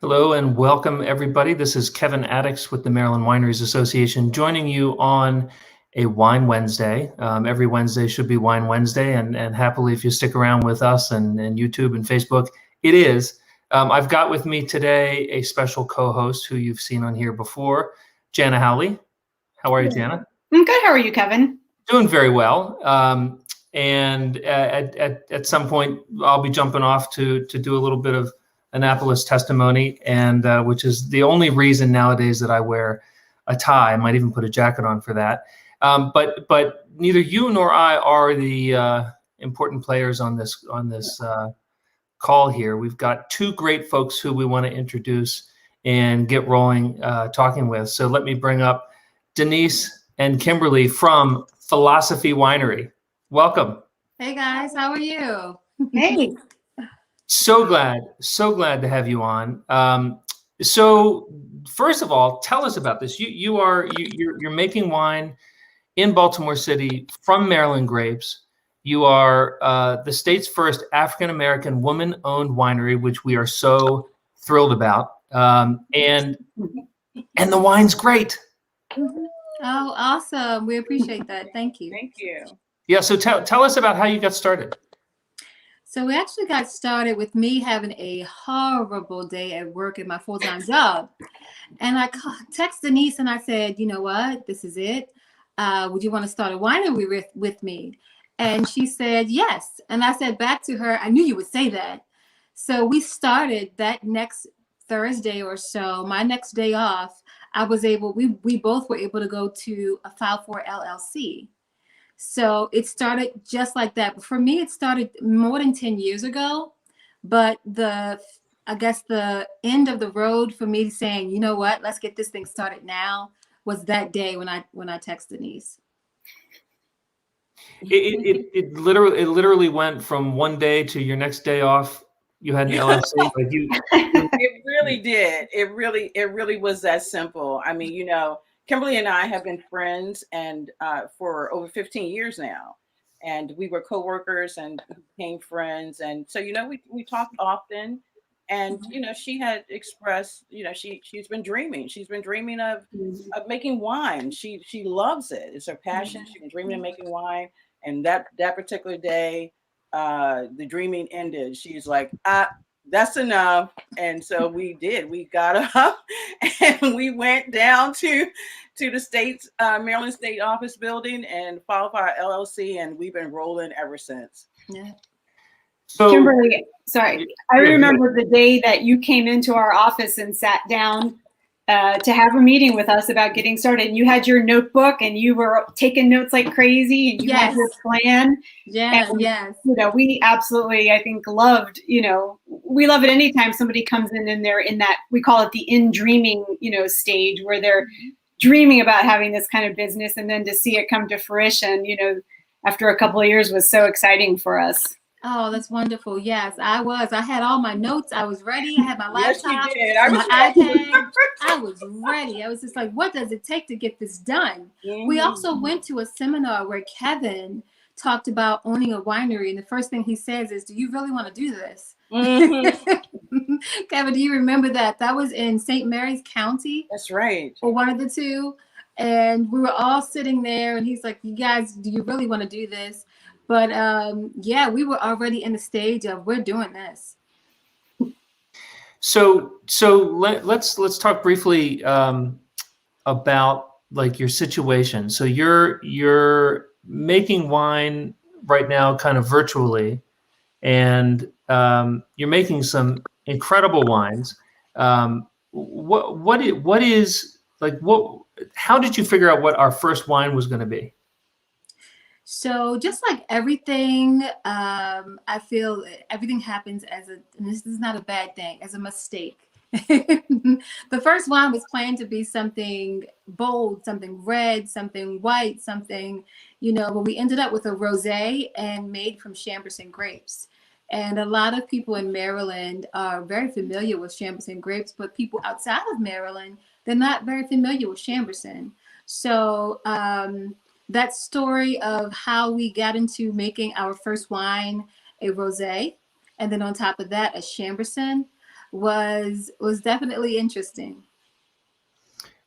Hello and welcome, everybody. This is Kevin Addix with the Maryland Wineries Association, joining you on a Wine Wednesday. Every Wednesday should be Wine Wednesday, and happily, if you stick around with us and YouTube and Facebook, it is. I've got with me today a special co-host who you've seen on here before, Jana Howley. How are you, Jana? I'm good. How are you, Kevin? Doing very well. And at some point, I'll be jumping off to do a little bit of Annapolis testimony, and which is the only reason nowadays that I wear a tie. I might even put a jacket on for that. But neither you nor I are the important players on this call here. We've got two great folks who we want to introduce and get rolling talking with. So let me bring up Denise and Kimberly from Philosophy Winery. Welcome. Hey guys, how are you? Hey. So glad to have you on. So first of all, tell us about this. You're making wine in Baltimore City from Maryland grapes. You are the state's first African-American woman-owned winery, which we are so thrilled about. And the wine's great. Oh, awesome. We appreciate that. Thank you. Thank you. Yeah, so tell us about how you got started. So we actually got started with me having a horrible day at work at my full-time job. And I texted Denise and I said, you know what, this is it. Would you want to start a winery with me? And she said, yes. And I said back to her, I knew you would say that. So we started that next Thursday or so, my next day off, we both were able to go to a file for LLC. So it started just like that. But for me, it started more than 10 years ago. But I guess the end of the road for me saying, you know what, let's get this thing started now, was that day when I texted Denise. It literally went from one day to your next day off. You had an LLC. It really did. It really was that simple. I mean, Kimberly and I have been friends and for over 15 years now, and we were coworkers and became friends. And so, we talked often, and she had expressed, she's been dreaming. She's been dreaming of making wine. She loves it. It's her passion. She's been dreaming of making wine. And that particular day, the dreaming ended. She's like, that's enough. And so we did. We got up and we went down to the Maryland State Office building and filed for our LLC, and we've been rolling ever since. Yeah. So, Kimberly, sorry. I remember the day that you came into our office and sat down to have a meeting with us about getting started. And you had your notebook and you were taking notes like crazy, and you had your plan. Yes, yes. We absolutely, I think, loved, we love it anytime somebody comes in and they're in that, we call it the in dreaming, stage where they're dreaming about having this kind of business, and then to see it come to fruition, after a couple of years was so exciting for us. Oh, that's wonderful. Yes, I was. I had all my notes. I was ready. I had my laptop, my iPad. I was ready. I was just like, what does it take to get this done? Mm-hmm. We also went to a seminar where Kevin talked about owning a winery. And the first thing he says is, do you really want to do this? Mm-hmm. Kevin, do you remember that? That was in St. Mary's County. That's right. Or one of the two. And we were all sitting there and he's like, you guys, do you really want to do this? But we were already in the stage of we're doing this. So let's talk briefly about like your situation. So you're making wine right now, kind of virtually, and you're making some incredible wines. How did you figure out what our first wine was going to be? So just like everything, I feel everything happens and this is not a bad thing, as a mistake. The first wine was planned to be something bold, something red, something white, something, but we ended up with a rosé and made from Chambourcin grapes. And a lot of people in Maryland are very familiar with Chambourcin grapes, but people outside of Maryland, they're not very familiar with Chambourcin. So, that story of how we got into making our first wine, a rosé, and then on top of that, a Chambourcin, was definitely interesting.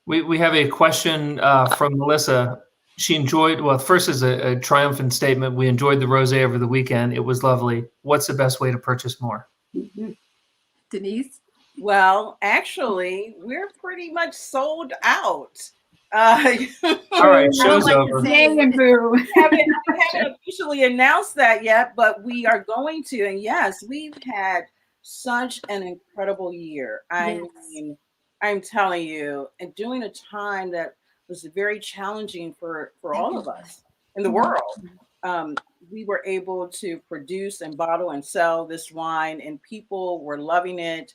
We have a question from Melissa. She enjoyed, well, first is a triumphant statement. We enjoyed the rosé over the weekend. It was lovely. What's the best way to purchase more? Denise? Well, actually, we're pretty much sold out. All right, show's like to over. say- Yay and boo. We haven't officially announced that yet, but we are going to. And yes, we've had such an incredible year. I Yes. mean, I'm telling you, and during a time that was very challenging for all of us in the world, we were able to produce and bottle and sell this wine, and people were loving it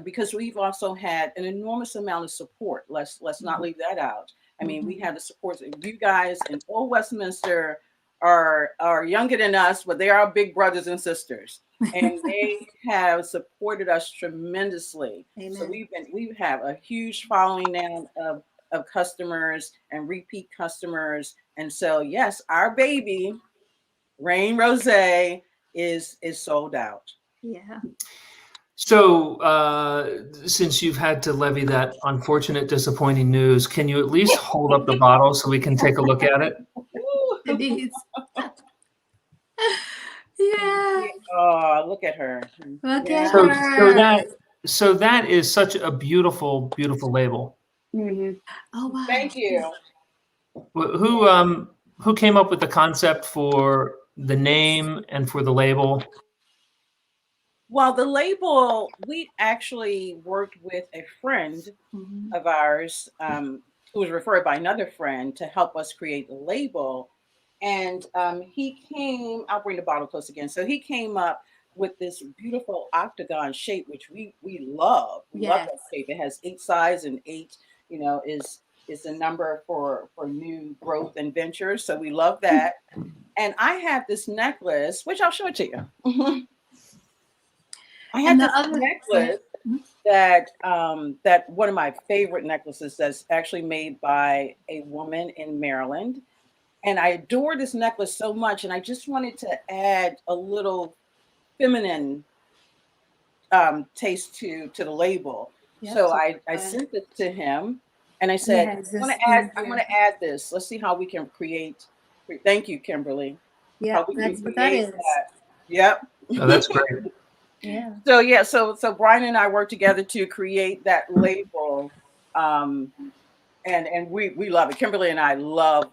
because we've also had an enormous amount of support. Let's not leave that out. I mean, we have the support. You guys in Old Westminster are younger than us, but they are big brothers and sisters, and they have supported us tremendously. Amen. So we have a huge following now of customers and repeat customers, and so yes, our baby Reign Rosé is sold out. Yeah. So, since you've had to levy that unfortunate, disappointing news, can you at least hold up the bottle so we can take a look at it? Denise. Yeah. Oh, look at her. Look Yeah. at So, her. so that is such a beautiful, beautiful label. Mhm. Oh, wow. Thank you. Who came up with the concept for the name and for the label? Well, the label, we actually worked with a friend Mhm. of ours who was referred by another friend to help us create the label. And he came, I'll bring the bottle close again. So he came up with this beautiful octagon shape, which we love. We love that Yes. shape. It has 8 sides, and 8, is a number for new growth and ventures. So we love that. And I have this necklace, which I'll show it to you. I had And the this other- necklace that that one of my favorite necklaces that's actually made by a woman in Maryland. And I adore this necklace so much, and I just wanted to add a little feminine taste to the label. Yep. So I sent it to him, and I said, has I this want to add here. this. Let's see how we can create. Thank you, Kimberly. Yeah, How we can that's what that create is. that. Yep. Oh, that's great. Yeah. So yeah, so Brian and I worked together to create that label, and we love it. Kimberly and I love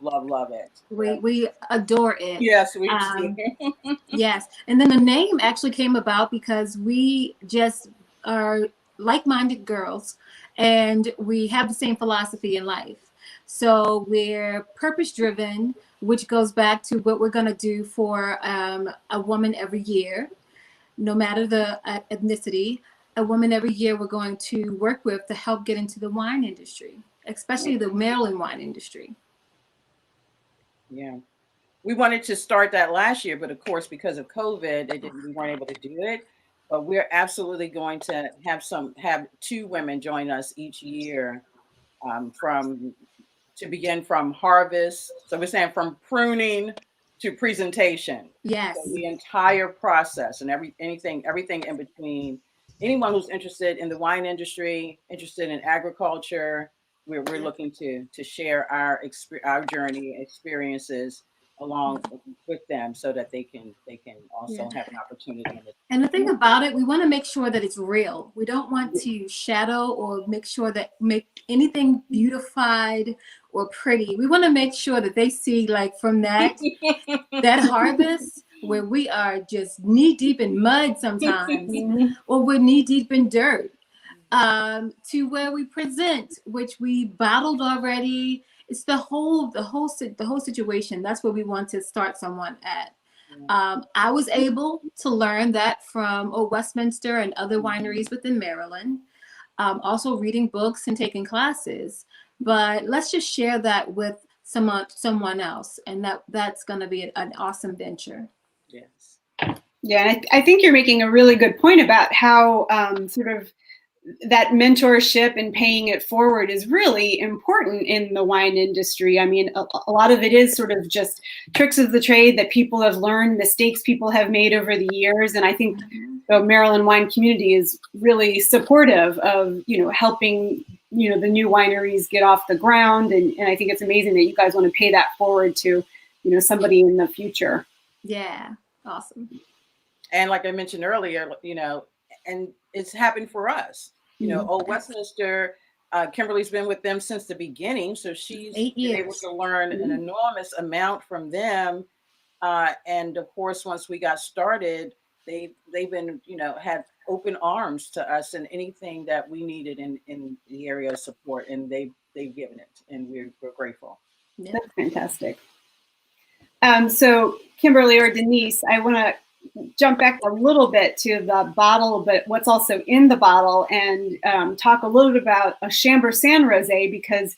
it. We adore it. Yes, we Um, do. Yes. And then the name actually came about because we just are like-minded girls and we have the same philosophy in life. So we're purpose-driven, which goes back to what we're going to do for a woman every year, no matter the ethnicity. A woman every year we're going to work with to help get into the wine industry, especially the Maryland wine industry. Yeah. We wanted to start that last year, but of course, because of COVID, we weren't able to do it. But we're absolutely going to have 2 women join us each year, to begin from harvest. So we're saying from pruning to presentation. Yes. So the entire process and everything in between. Anyone who's interested in the wine industry, interested in agriculture, we're looking to share our journey experiences along with them so that they can also have an opportunity. And the thing about it, we want to make sure that it's real. We don't want to shadow or make anything beautified or pretty. We want to make sure that they see, like, from that harvest where we are just knee deep in mud sometimes, or we're knee deep in dirt, to where we present, which we bottled already. It's the whole situation. That's where we want to start someone at. I was able to learn that from Old Westminster and other wineries within Maryland, also reading books and taking classes. But let's just share that with someone else, and that's going to be an awesome venture. Yes. Yeah, and I think you're making a really good point about how sort of that mentorship and paying it forward is really important in the wine industry. I mean, a lot of it is sort of just tricks of the trade that people have learned, mistakes people have made over the years. And I think the Maryland wine community is really supportive of, helping, the new wineries get off the ground. And I think it's amazing that you guys want to pay that forward to, somebody in the future. Yeah. Awesome. And like I mentioned earlier, and it's happened for us, Old Westminster, Kimberly's been with them since the beginning. So she's 8 been years. able to learn an enormous amount from them. And of course, once we got started, they've been, had open arms to us and anything that we needed in the area of support, and they've given it, and we're grateful. Yeah. That's fantastic. So Kimberly or Denise, I want to jump back a little bit to the bottle, but what's also in the bottle, and talk a little bit about a Chambourcin Rosé, because,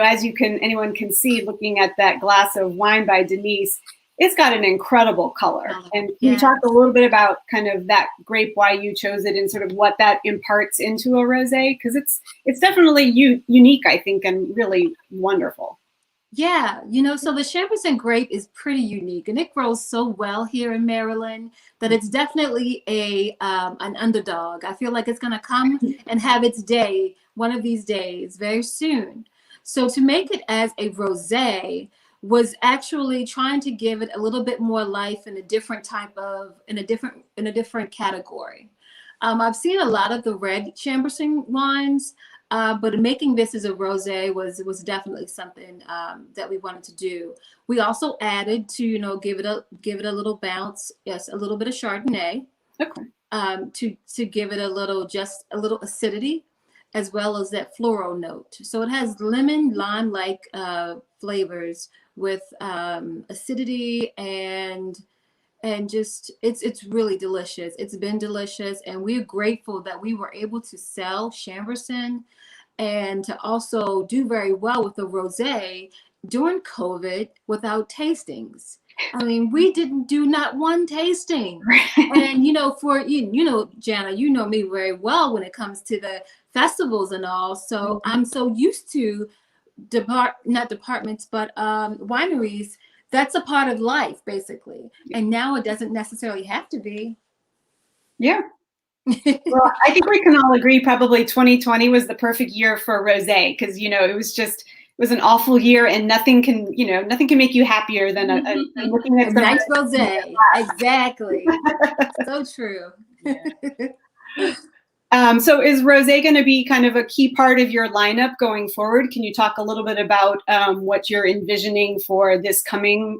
as anyone can see looking at that glass of wine by Denise, it's got an incredible color. And can you talk a little bit about kind of that grape, why you chose it, and sort of what that imparts into a rosé? Because it's definitely unique, I think, and really wonderful. Yeah, so the Chambourcin grape is pretty unique, and it grows so well here in Maryland that it's definitely an underdog. I feel like it's going to come and have its day one of these days very soon. So to make it as a rosé was actually trying to give it a little bit more life in a different category. I've seen a lot of the red Chambourcin wines. But making this as a rosé was definitely something that we wanted to do. We also added to give it a little bounce, yes, a little bit of Chardonnay, okay, to give it a little acidity, as well as that floral note. So it has lemon, lime-like flavors with acidity and just it's really delicious. It's been delicious, and we're grateful that we were able to sell Chambourcin and to also do very well with the rosé during COVID without tastings. I mean, we didn't do not one tasting. And for Jana, you know me very well when it comes to the festivals and all. So I'm so used to not departments, but wineries. That's a part of life, basically. And now it doesn't necessarily have to be. Yeah. Well, I think we can all agree probably 2020 was the perfect year for rosé, because, it was an awful year, and nothing can make you happier than looking at a nice rosé. Exactly. So true. Yeah. So is rosé going to be kind of a key part of your lineup going forward? Can you talk a little bit about what you're envisioning for this coming,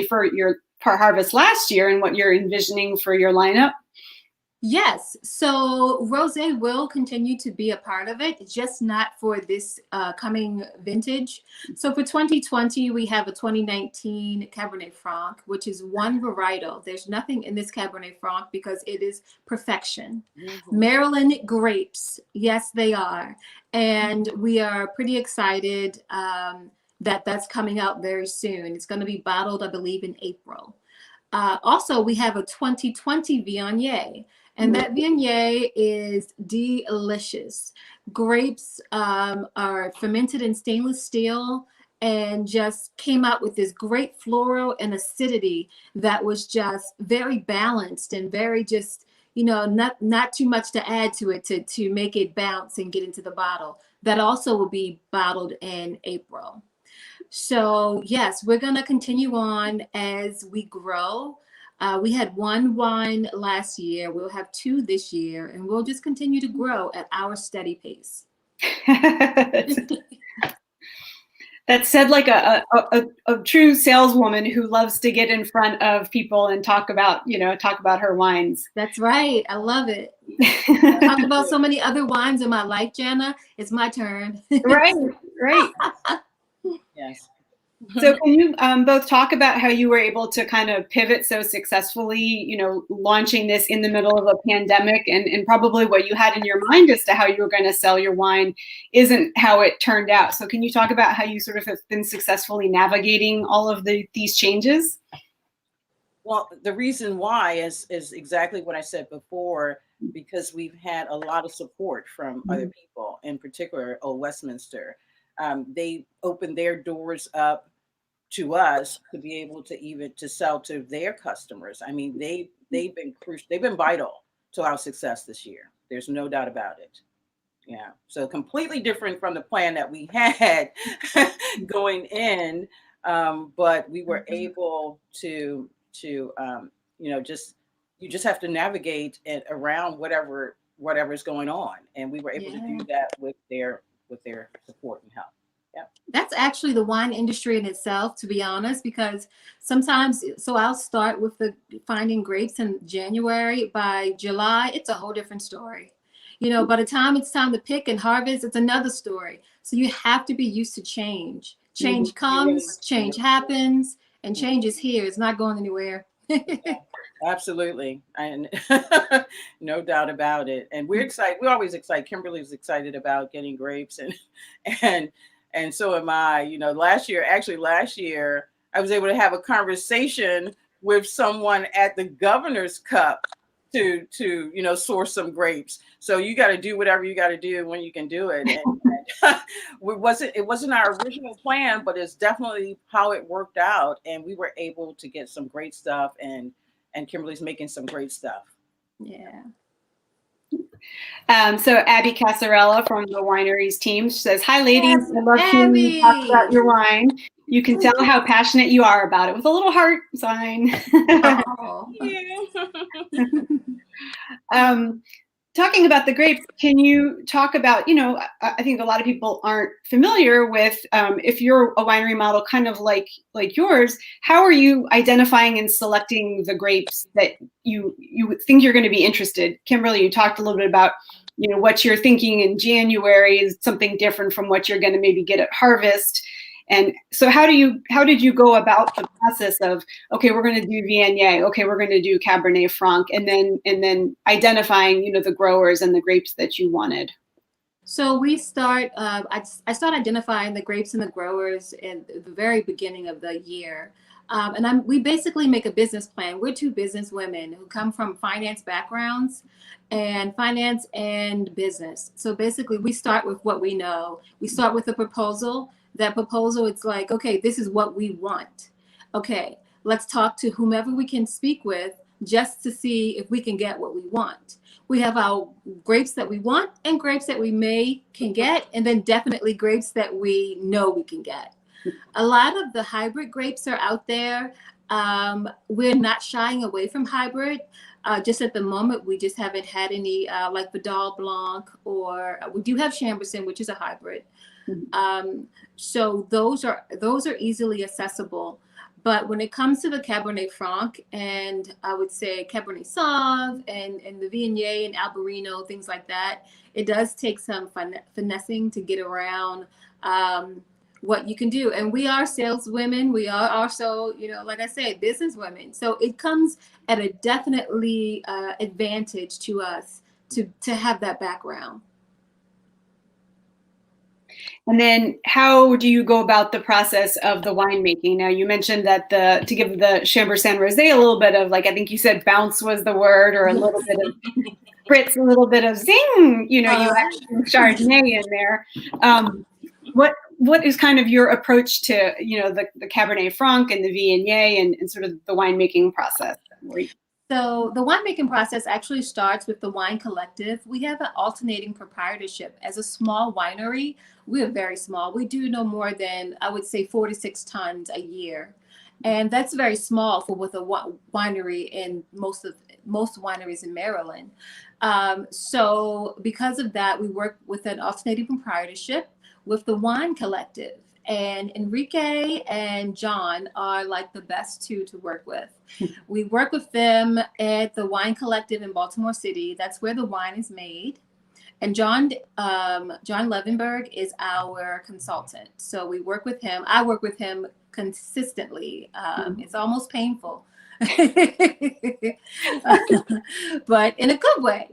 for your harvest last year, and what you're envisioning for your lineup? Yes, so rosé will continue to be a part of it, just not for this coming vintage. So for 2020, we have a 2019 Cabernet Franc, which is one varietal. There's nothing in this Cabernet Franc because it is perfection. Mm-hmm. Maryland grapes, yes, they are. And we are pretty excited that that's coming out very soon. It's going to be bottled, I believe, in April. Also, we have a 2020 Viognier. And that Viognier is delicious. Grapes are fermented in stainless steel and just came out with this great floral and acidity that was just very balanced and very just, not too much to add to it to make it bounce and get into the bottle. That also will be bottled in April. So yes, we're going to continue on as we grow. We had one wine last year. We'll have two this year, and we'll just continue to grow at our steady pace. That said, like a true saleswoman who loves to get in front of people and talk about her wines. That's right. I love it. Talk about so many other wines in my life, Jana. It's my turn. Right. Yes. So can you both talk about how you were able to kind of pivot so successfully, launching this in the middle of a pandemic, and probably what you had in your mind as to how you were going to sell your wine isn't how it turned out. So can you talk about how you sort of have been successfully navigating all of these changes? Well, the reason why is exactly what I said before, because we've had a lot of support from other people, in particular, Old Westminster. They opened their doors up to us to be able to sell to their customers. I mean, they've been crucial. They've been vital our success this year. There's no doubt about it. Yeah. So completely different from the plan that we had going in. But we were able to you just have to navigate it around whatever's going on. And we were able to do that with their support and help. Yeah. That's actually the wine industry in itself, to be honest, because sometimes, so I'll start with the finding grapes in January. By July, it's a whole different story. By the time it's time to pick and harvest, it's another story. So you have to be used to change. Change comes, change happens, and change is here. It's not going anywhere. Absolutely. And no doubt about it. And we're excited. We're always excited. Kimberly's excited about getting grapes and so am I. Last year, I was able to have a conversation with someone at the Governor's Cup to source some grapes. So you got to do whatever you got to do when you can do it. And it wasn't our original plan, but it's definitely how it worked out. And we were able to get some great stuff, and Kimberly's making some great stuff. Yeah. So Abby Casarella from the Wineries team says, "Hi, ladies. Yes, I love hearing you talk about your wine. You can tell how passionate you are about it," with a little heart sign. Oh. Talking about the grapes, can you talk about, I think a lot of people aren't familiar with, if you're a winery model kind of like yours, how are you identifying and selecting the grapes that you think you're going to be interested? Kimberly, you talked a little bit about, what you're thinking in January is something different from what you're going to maybe get at harvest. And so how did you go about the process of, okay, we're going to do Viognier, okay, we're going to do Cabernet Franc, and then identifying, the growers and the grapes that you wanted? So we start, I start identifying the grapes and the growers in the very beginning of the year. And we basically make a business plan. We're two business women who come from finance backgrounds and finance and business. So basically we start with what we know. We start with a proposal. That proposal, it's like, okay, this is what we want. Okay, let's talk to whomever we can speak with just to see if we can get what we want. We have our grapes that we want and grapes that we can get, and then definitely grapes that we know we can get. A lot of the hybrid grapes are out there. We're not shying away from hybrid. Just at the moment, we just haven't had any like Vidal Blanc, or we do have Chambourcin, which is a hybrid. So those are easily accessible. But when it comes to the Cabernet Franc, and I would say Cabernet Sauv and the Viognier and Albarino, things like that, it does take some finessing to get around what you can do. And we are saleswomen. We are also, like I said, business women. So it comes at a definitely advantage to us to have that background. And then how do you go about the process of the winemaking? Now, you mentioned that to give the Chambourcin Rosé a little bit of, like, I think you said bounce was the word, or a little bit of spritz, a little bit of zing, you actually Chardonnay in there. What is kind of your approach to, the Cabernet Franc and the Viognier and sort of the winemaking process? So the winemaking process actually starts with the Wine Collective. We have an alternating proprietorship. As a small winery, we are very small. We do no more than, I would say, 4 to 6 tons a year. And that's very small for with a winery in most wineries in Maryland. So because of that, we work with an alternating proprietorship with the Wine Collective. And Enrique and John are like the best two to work with. We work with them at the Wine Collective in Baltimore City. That's where the wine is made. And John Levenberg is our consultant. So we work with him. I work with him consistently. It's almost painful, but in a good way.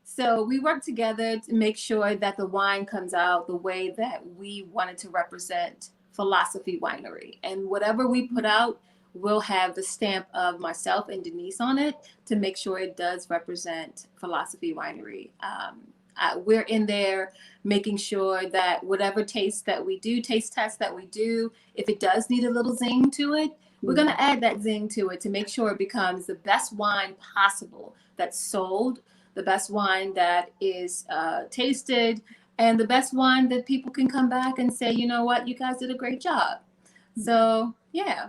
So we work together to make sure that the wine comes out the way that we wanted to represent Philosophy Winery. And whatever we put out will have the stamp of myself and Denise on it to make sure it does represent Philosophy Winery. We're in there making sure that whatever taste test that we do, if it does need a little zing to it, we're going to add that zing to it to make sure it becomes the best wine possible that's sold, the best wine that is tasted, and the best wine that people can come back and say, you know what, you guys did a great job. So yeah.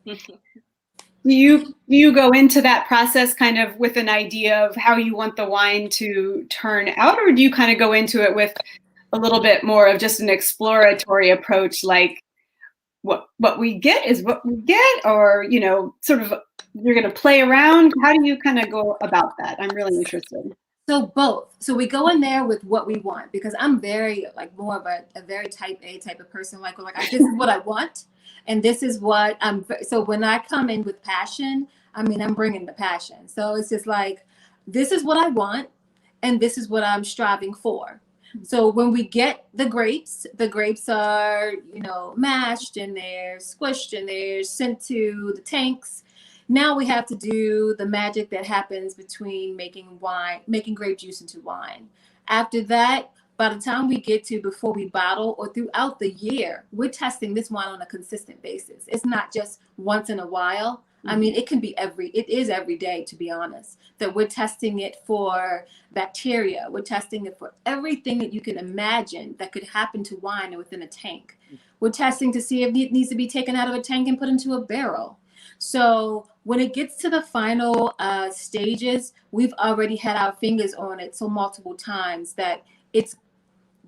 Do you go into that process kind of with an idea of how you want the wine to turn out, or do you kind of go into it with a little bit more of just an exploratory approach, like what we get is what we get, or sort of you're going to play around? How do you kind of go about that? I'm really interested. So both. So we go in there with what we want, because I'm very more of a very type A type of person. Like this is what I want, and this is what I'm. So when I come in with passion, I mean I'm bringing the passion. So it's just like, this is what I want, and this is what I'm striving for. So when we get the grapes are mashed and they're squished and they're sent to the tanks. Now we have to do the magic that happens between making grape juice into wine. After that, by the time we get to before we bottle or throughout the year, we're testing this wine on a consistent basis. It's not just once in a while. I mean, it is every day, to be honest, that we're testing it for bacteria. We're testing it for everything that you can imagine that could happen to wine within a tank. We're testing to see if it needs to be taken out of a tank and put into a barrel. So when it gets to the final stages, we've already had our fingers on it so multiple times that it's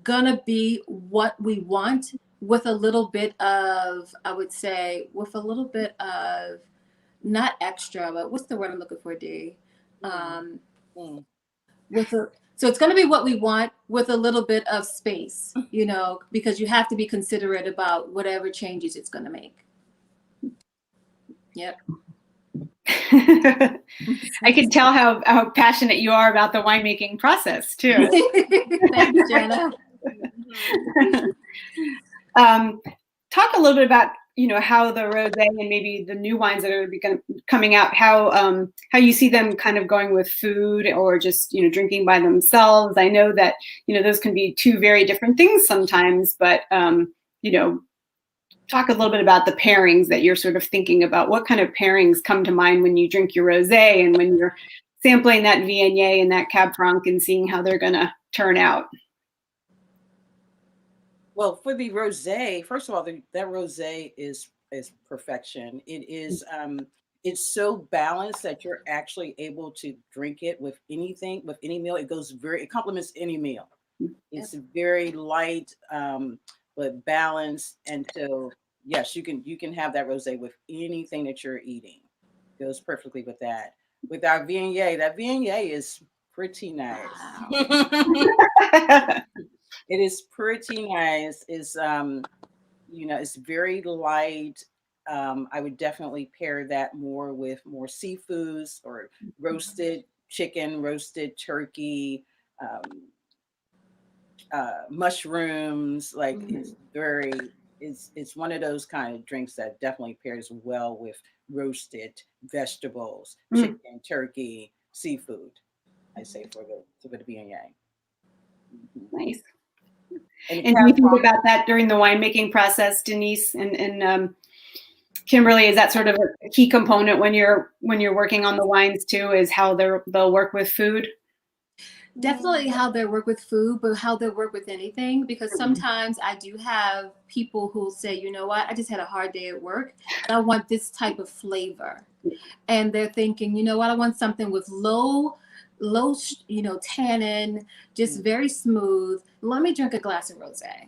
gonna be what we want, with a little bit of, I would say, with a little bit of, not extra, but what's the word I'm looking for, D? So it's going to be what we want, with a little bit of space, because you have to be considerate about whatever changes it's going to make. Yep. I can tell how passionate you are about the winemaking process too. Thank you, Jenna. Talk a little bit about how the rosé and maybe the new wines that are coming out, how you see them kind of going with food or just drinking by themselves. I know that those can be two very different things sometimes, but talk a little bit about the pairings that you're sort of thinking about. What kind of pairings come to mind when you drink your rosé and when you're sampling that Viognier and that Cab Franc and seeing how they're going to turn out? Well, for the rosé, first of all, that rosé is perfection. It is it's so balanced that you're actually able to drink it with anything, with any meal. It complements any meal. It's very light, but balanced, and so yes, you can have that rosé with anything that you're eating. It goes perfectly with that. With our Viognier, that Viognier is pretty nice. Wow. It is pretty nice. It's it's very light. I would definitely pair that more with more seafoods or roasted chicken, roasted turkey, mushrooms. Like it's one of those kind of drinks that definitely pairs well with roasted vegetables, chicken, turkey, seafood. I say for the Viognier. Nice. And do you think about that during the winemaking process, Denise and Kimberly? Is that sort of a key component when you're working on the wines too? Is how they'll work with food? Definitely how they work with food, but how they work with anything. Because sometimes I do have people who say, you know what, I just had a hard day at work, and I want this type of flavor, and they're thinking, you know what, I want something with low tannin, just very smooth. Let me drink a glass of rosé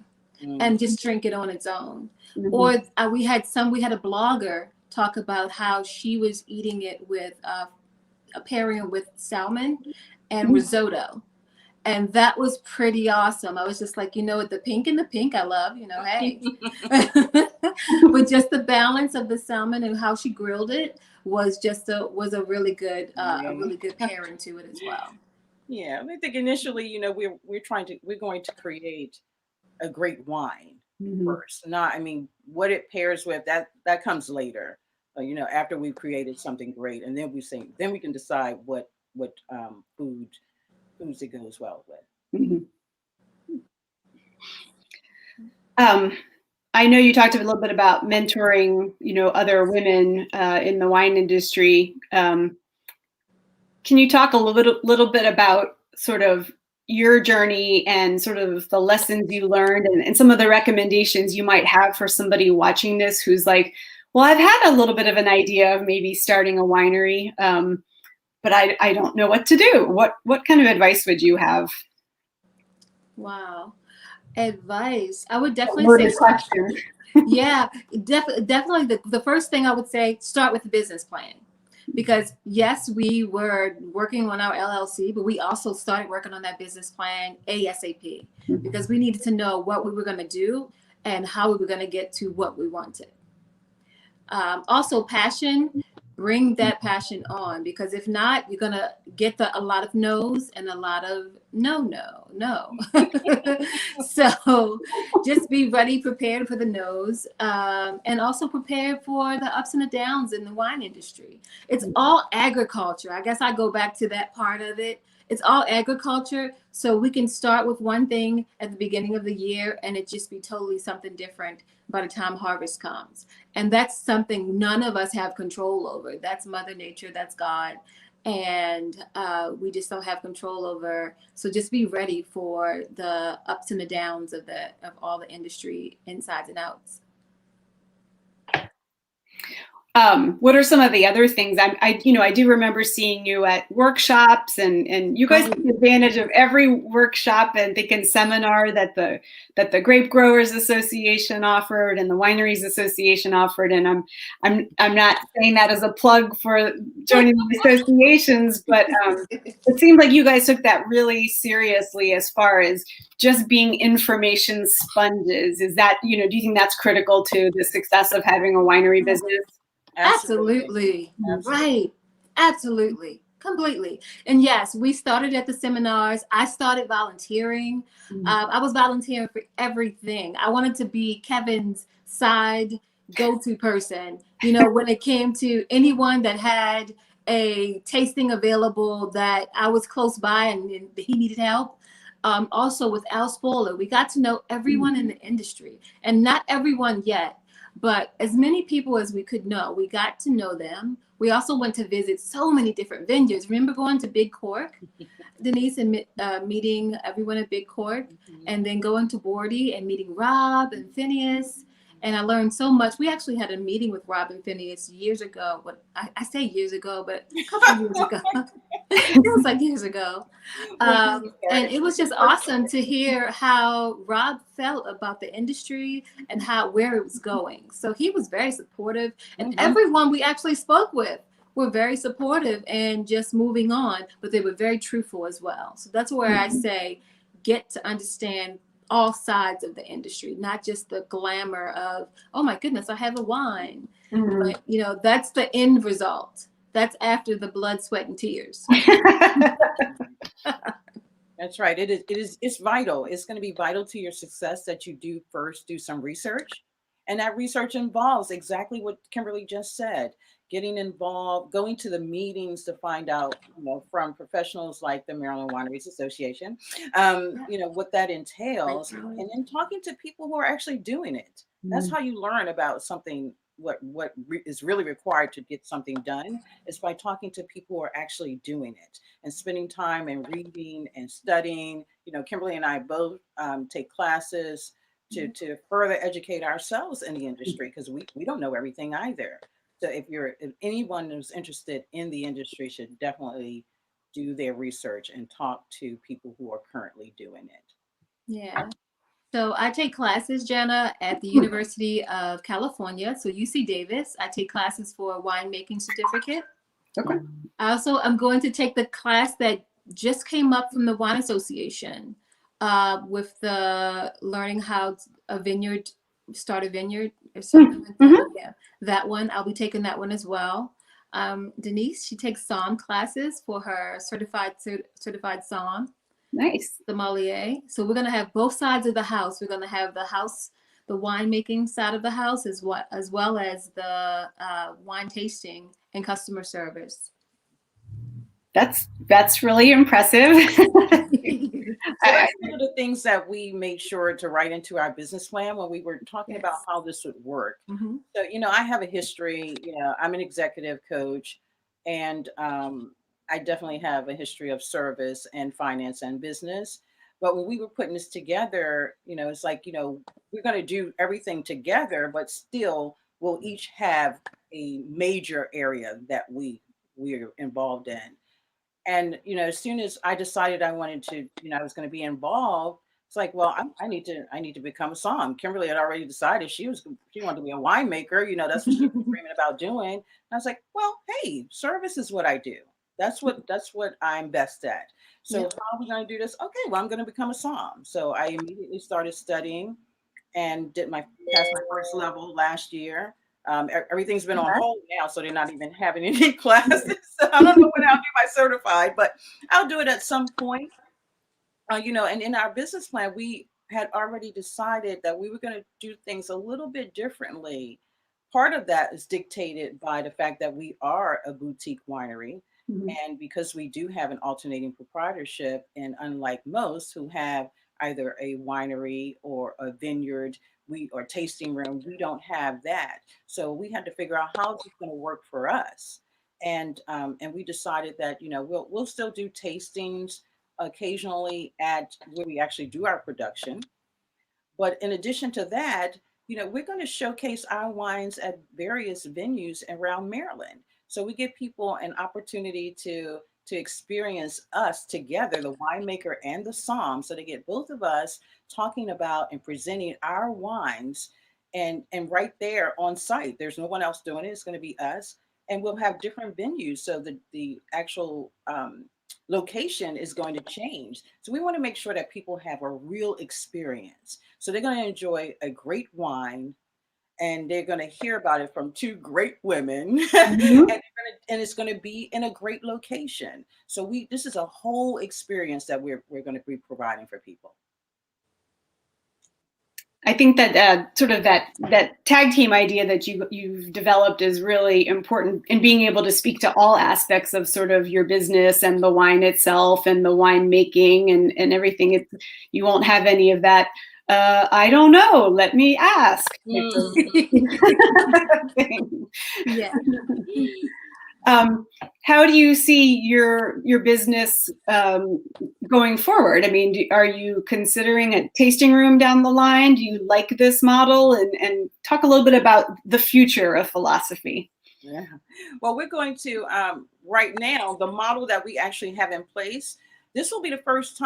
and just drink it on its own. Or we had a blogger talk about how she was eating it with a pairing with salmon and risotto, and that was pretty awesome. I was just like, the pink and the pink I love, hey. But just the balance of the salmon and how she grilled it was a really good pairing to it as well. Yeah, I think initially, we're going to create a great wine first. Not, what it pairs with, that comes later. After we've created something great, and then we can decide what foods it goes well with. I know you talked a little bit about mentoring, other women in the wine industry. Can you talk a little bit about sort of your journey and sort of the lessons you learned and some of the recommendations you might have for somebody watching this who's like, well, I've had a little bit of an idea of maybe starting a winery, but I don't know what to do. What kind of advice would you have? Wow. Advice. I would definitely Loaded say, question. yeah, definitely the first thing I would say, start with a business plan. Because yes, we were working on our LLC, but we also started working on that business plan ASAP because we needed to know what we were going to do and how we were going to get to what we wanted. Also, passion, bring that passion on, because if not, you're going to get a lot of no's and a lot of no. So just be ready, prepared for the no's, and also prepared for the ups and the downs in the wine industry. It's all agriculture. I guess I go back to that part of it. It's all agriculture. So we can start with one thing at the beginning of the year and it just be totally something different by the time harvest comes. And that's something none of us have control over. That's Mother Nature, that's God. And we just don't have control over. So just be ready for the ups and the downs of all the industry insides and outs. What are some of the other things? I do remember seeing you at workshops, and you guys took advantage of every workshop and thinking seminar that the Grape Growers Association offered and the Wineries Association offered. And I'm not saying that as a plug for joining the associations, but it seemed like you guys took that really seriously as far as just being information sponges. Is that, do you think that's critical to the success of having a winery business? Absolutely. Right. Absolutely. Completely. And yes, we started at the seminars. I started volunteering. I was volunteering for everything. I wanted to be Kevin's side go-to person. When it came to anyone that had a tasting available that I was close by and he needed help. Also with Al Spoiler, we got to know everyone in the industry, and not everyone yet, but as many people as we could know. We got to know them. We also went to visit so many different vineyards. Remember going to Big Cork, Denise, and meeting everyone at Big Cork, and then going to Bordy and meeting Rob and Phineas. And I learned so much. We actually had a meeting with Rob and Phineas years ago. But I say years ago, but a couple of years ago. It was like years ago. And it was just awesome to hear how Rob felt about the industry and where it was going. So he was very supportive. And everyone we actually spoke with were very supportive and just moving on. But they were very truthful as well. So that's where I say get to understand all sides of the industry, not just the glamour of, oh my goodness, I have a wine. But that's the end result. That's after the blood, sweat, and tears. That's right. It's vital. It's going to be vital to your success that you do first do some research. And that research involves exactly what Kimberly just said. Getting involved, going to the meetings to find out, from professionals like the Maryland Wineries Association, what that entails, and then talking to people who are actually doing it. That's how you learn about something. What is really required to get something done is by talking to people who are actually doing it and spending time and reading and studying. Kimberly and I both take classes to further educate ourselves in the industry, because we don't know everything either. So if anyone who's interested in the industry should definitely do their research and talk to people who are currently doing it. Yeah. So I take classes, Jenna, at the University of California. So UC Davis. I take classes for a winemaking certificate. Okay. Also, I'm going to take the class that just came up from the Wine Association with the learning how start a vineyard or something like that. Yeah, that one. I'll be taking that one as well. Denise, she takes somm classes for her certified somm. Nice. Sommelier. So we're going to have both sides of the house. We're going to have the winemaking side of the house as well as the wine tasting and customer service. That's really impressive. So that's one of the things that we made sure to write into our business plan when we were talking about how this would work. So, I have a history, I'm an executive coach, and I definitely have a history of service and finance and business. But when we were putting this together, it's like, we're going to do everything together, but still we'll each have a major area that we're involved in. And as soon as I decided I wanted to, I was going to be involved, it's like, well, I need to become a somm. Kimberly had already decided she wanted to be a winemaker. That's what she was dreaming about doing. And I was like, well, hey, service is what I do. That's what I'm best at. So Yeah. how are we going to do this? Okay, well, I'm going to become a somm. So I immediately started studying and passed my first level last year. Everything's been on hold now, so they're not even having any classes. So I don't know when I'll get my certified, but I'll do it at some point. And in our business plan, we had already decided that we were going to do things a little bit differently. Part of that is dictated by the fact that we are a boutique winery. And because we do have an alternating proprietorship, and unlike most who have either a winery or a vineyard, or tasting room, we don't have that. So we had to figure out how it's going to work for us. And we decided that we'll still do tastings occasionally at where we actually do our production. But in addition to that, we're going to showcase our wines at various venues around Maryland. So we give people an opportunity to experience us together, the winemaker and the somm. So they get both of us talking about and presenting our wines, and right there on site. There's no one else doing it. It's going to be us. And we'll have different venues. So the actual location is going to change. So we want to make sure that people have a real experience. So they're going to enjoy a great wine, and they're going to hear about it from two great women, and it's going to be in a great location. So this is a whole experience that we're going to be providing for people. I think that sort of that tag team idea that you've developed is really important in being able to speak to all aspects of sort of your business and the wine itself and the wine making and everything. You won't have any of that. I don't know. Let me ask. Yeah. How do you see your business going forward? I mean, are you considering a tasting room down the line? Do you like this model? And talk a little bit about the future of philosophy. Yeah. Well, we're going to, right now, the model that we actually have in place, this will be the first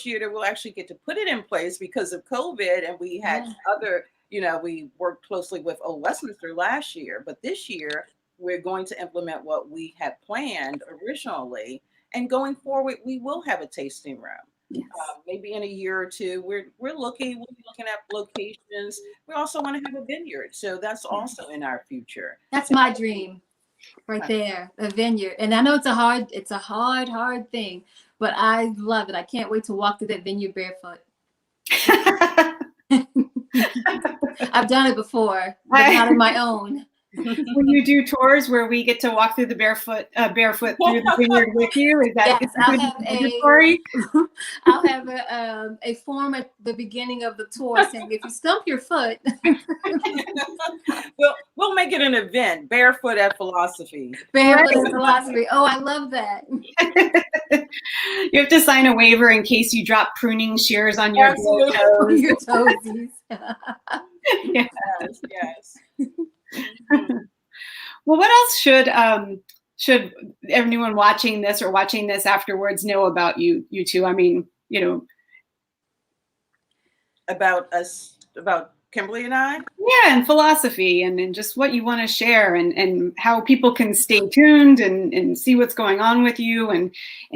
year that we'll actually get to put it in place because of COVID. And we had other, we worked closely with Old Westminster last year, but this year, we're going to implement what we had planned originally, and going forward, we will have a tasting room. Yes. Maybe in a year or two, we'll be looking at locations. We also want to have a vineyard, so that's also in our future. That's my dream, right there, a vineyard. And I know it's a hard thing, but I love it. I can't wait to walk through that vineyard barefoot. I've done it before, but not on my own. When you do tours where we get to walk through the barefoot through the vineyard with you, is that I'll have a form at the beginning of the tour saying, if you stump your foot. We'll make it an event, Barefoot at Philosophy. Barefoot at Philosophy. Oh, I love that. You have to sign a waiver in case you drop pruning shears on your toes. Your toesies. Yes. Well, what else should everyone watching this or watching this afterwards know about you two? I mean, about us, about Kimberly and I. Yeah, and philosophy and just what you want to share and how people can stay tuned and see what's going on with you and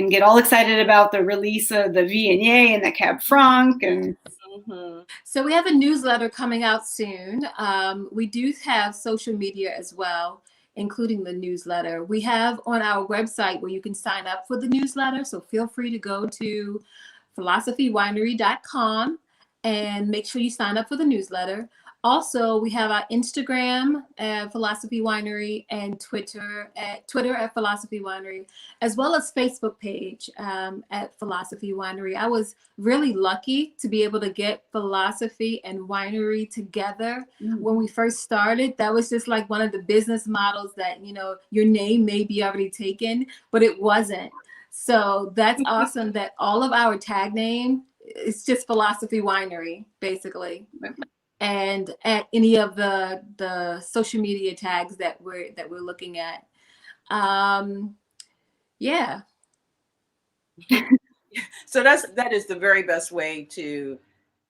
get all excited about the release of the Viognier and the Cab Franc and. So we have a newsletter coming out soon. We do have social media as well, including the newsletter. We have on our website where you can sign up for the newsletter. So feel free to go to philosophywinery.com and make sure you sign up for the newsletter. Also, we have our Instagram at Philosophy Winery and Twitter at Philosophy Winery, as well as Facebook page at Philosophy Winery. I was really lucky to be able to get philosophy and winery together when we first started. That was just like one of the business models that, you know, your name may be already taken, but it wasn't. So that's awesome that all of our tag name is just Philosophy Winery, basically. And at any of the social media tags that we're looking at. Yeah. So that is the very best way to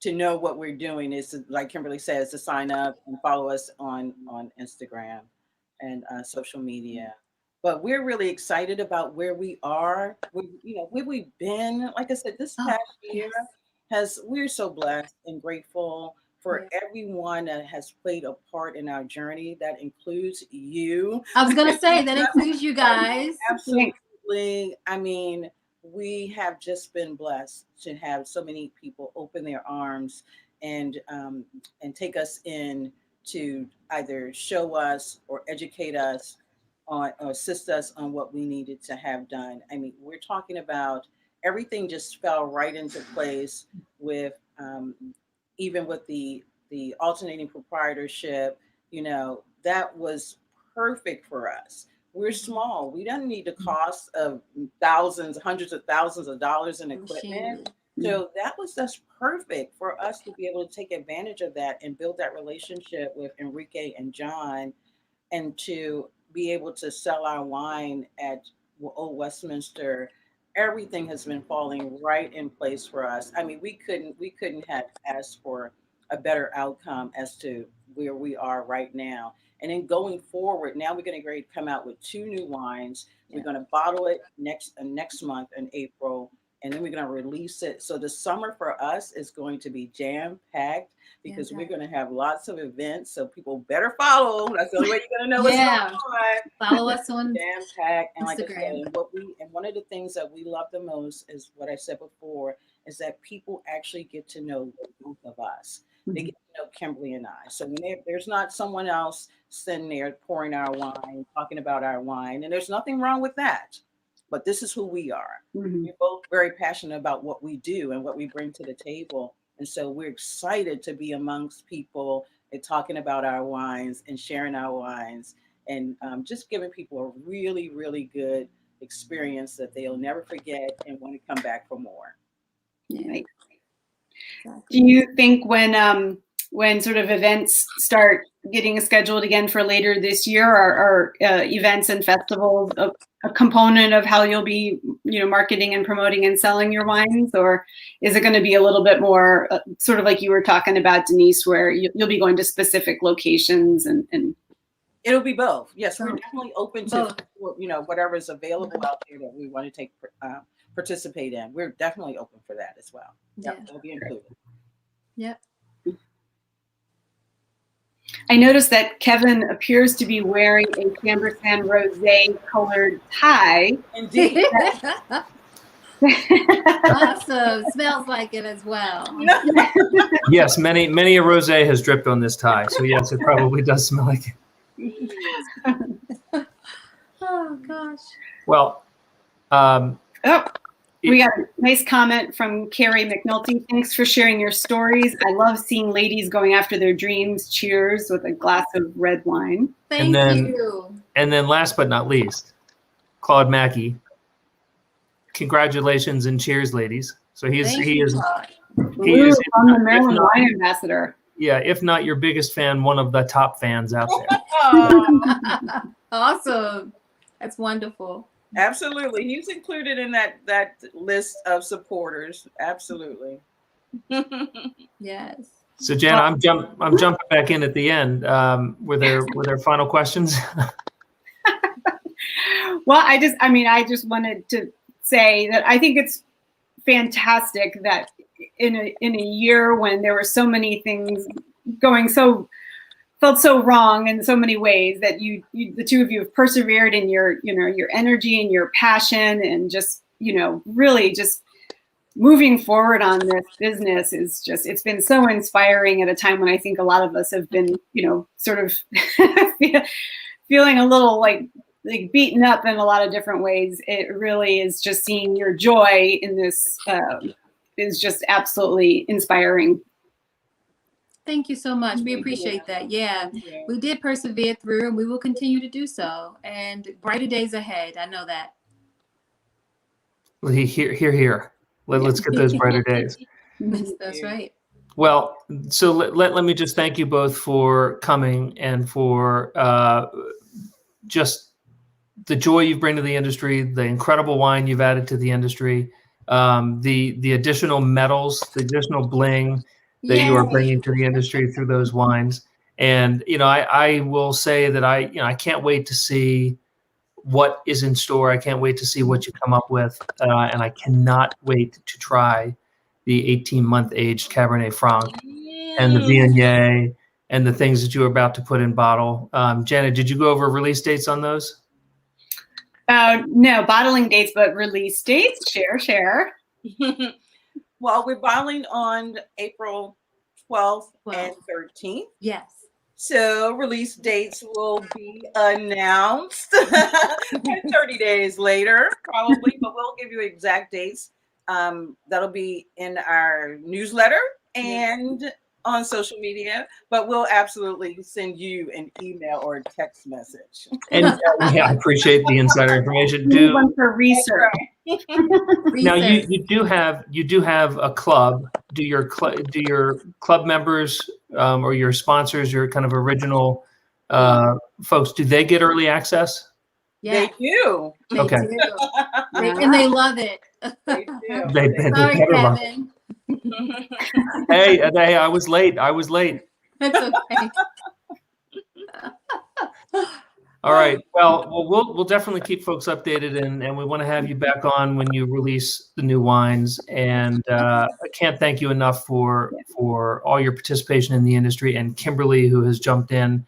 know what we're doing, is to, like Kimberly says, to sign up and follow us on Instagram and social media. But we're really excited about where we are. Where we've been. Like I said, this past year we're so blessed and grateful for everyone that has played a part in our journey. That includes you. I was gonna say that includes you guys. Absolutely. I mean, we have just been blessed to have so many people open their arms and take us in to either show us or educate us on, or assist us on what we needed to have done. I mean, we're talking about everything just fell right into place with even with the alternating proprietorship. You know, that was perfect for us. We're small. We don't need the cost of thousands, hundreds of thousands of dollars in equipment. So that was just perfect for us to be able to take advantage of that and build that relationship with Enrique and John, and to be able to sell our wine at Old Westminster. Everything has been falling right in place for us. I mean, we couldn't have asked for a better outcome as to where we are right now. And then going forward, now we're going to come out with 2 new wines. We're going to bottle it next month in April, and then we're going to release it. So the summer for us is going to be jam-packed, because we're going to have lots of events. So people better follow. That's the only way you're going to know what's going on. Follow us on jam-packed. And like I Instagram. said, and one of the things that we love the most is what I said before, is that people actually get to know both of us. They get to know Kimberly and I. So when there's not someone else sitting there pouring our wine, talking about our wine, and there's nothing wrong with that. But this is who we are. We're both very passionate about what we do and what we bring to the table. And so we're excited to be amongst people and talking about our wines and sharing our wines, and just giving people a really, really good experience that they'll never forget and want to come back for more. Yeah. Do you think when sort of events start getting scheduled again for later this year, are events and festivals a component of how you'll be, marketing and promoting and selling your wines? Or is it going to be a little bit more sort of like you were talking about, Denise, where you'll be going to specific locations and It'll be both. Yes, we're definitely open to whatever is available out there that we want to participate in. We're definitely open for that as well. Yep, it'll be included. Yep. I noticed that Kevin appears to be wearing a Cambersan Rosé colored tie. Indeed. Awesome. Smells like it as well. Yes, many a rosé has dripped on this tie. So yes, it probably does smell like it. Oh gosh. Well, we got a nice comment from Carrie McNulty. Thanks for sharing your stories. I love seeing ladies going after their dreams. Cheers with a glass of red wine. Thank you. And then last but not least, Claude Mackey. Congratulations and cheers, ladies. So he is I'm the Maryland Wine Ambassador. Yeah, if not your biggest fan, one of the top fans out there. Awesome. That's wonderful. Absolutely. He's included in that list of supporters. Absolutely. Yes. So Jen, I'm jumping back in at the end. Were there final questions? Well, I just wanted to say that I think it's fantastic that in a year when there were so many things going felt so wrong in so many ways, that you the two of you have persevered in your energy and your passion, and just really just moving forward on this business is just, it's been so inspiring at a time when I think a lot of us have been, sort of feeling a little like beaten up in a lot of different ways. It really is just seeing your joy in this is just absolutely inspiring. Thank you so much. We appreciate that. Yeah, we did persevere through, and we will continue to do so. And brighter days ahead. I know that. Here. Let's get those brighter days. That's right. Well, so let me just thank you both for coming and for just the joy you bring to the industry, the incredible wine you've added to the industry, the additional metals, the additional bling that you are bringing to the industry through those wines. And, I will say that I can't wait to see what is in store. I can't wait to see what you come up with. And I cannot wait to try the 18-month aged Cabernet Franc and the Viognier and the things that you are about to put in bottle. Janet, did you go over release dates on those? No, bottling dates, but release dates. Share. Well, we're bottling on April 12th and 13th. Yes. So release dates will be announced 30 days later, probably, but we'll give you exact dates. That'll be in our newsletter and on social media, but we'll absolutely send you an email or a text message. And I appreciate the insider information. One for research. Now you do have a club. Do your club members or your sponsors, your kind of original folks, do they get early access? Yeah. They do. Okay. And they love it. They do. They Sorry, better love it. Kevin. Hey, I was late. That's okay. All right. Well, we'll definitely keep folks updated, and we want to have you back on when you release the new wines. And I can't thank you enough for all your participation in the industry, and Kimberly, who has jumped in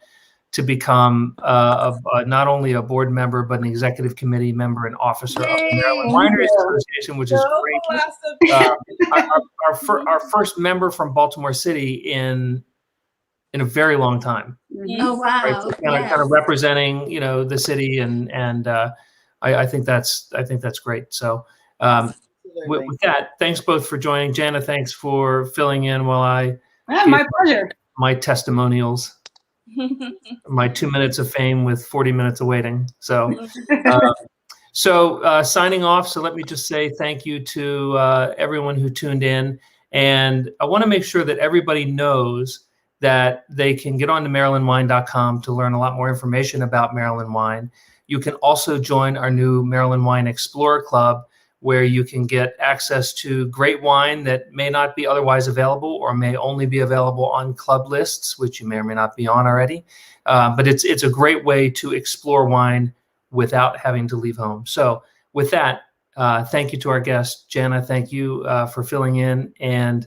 to become not only a board member but an executive committee member and officer of the Maryland Wineries Association, which is great. Our first member from Baltimore City in a very long time. Oh wow! Right? So kind of representing, the city, and I think that's great. So with that, thanks both for joining. Jana, thanks for filling in while My pleasure. My testimonials, my 2 minutes of fame with 40 minutes of waiting. So signing off. So let me just say thank you to everyone who tuned in, and I want to make sure that everybody knows that they can get on to MarylandWine.com to learn a lot more information about Maryland wine. You can also join our new Maryland Wine Explorer Club, where you can get access to great wine that may not be otherwise available or may only be available on club lists, which you may or may not be on already. But it's a great way to explore wine without having to leave home. So with that, thank you to our guest, Jana. Thank you for filling in. And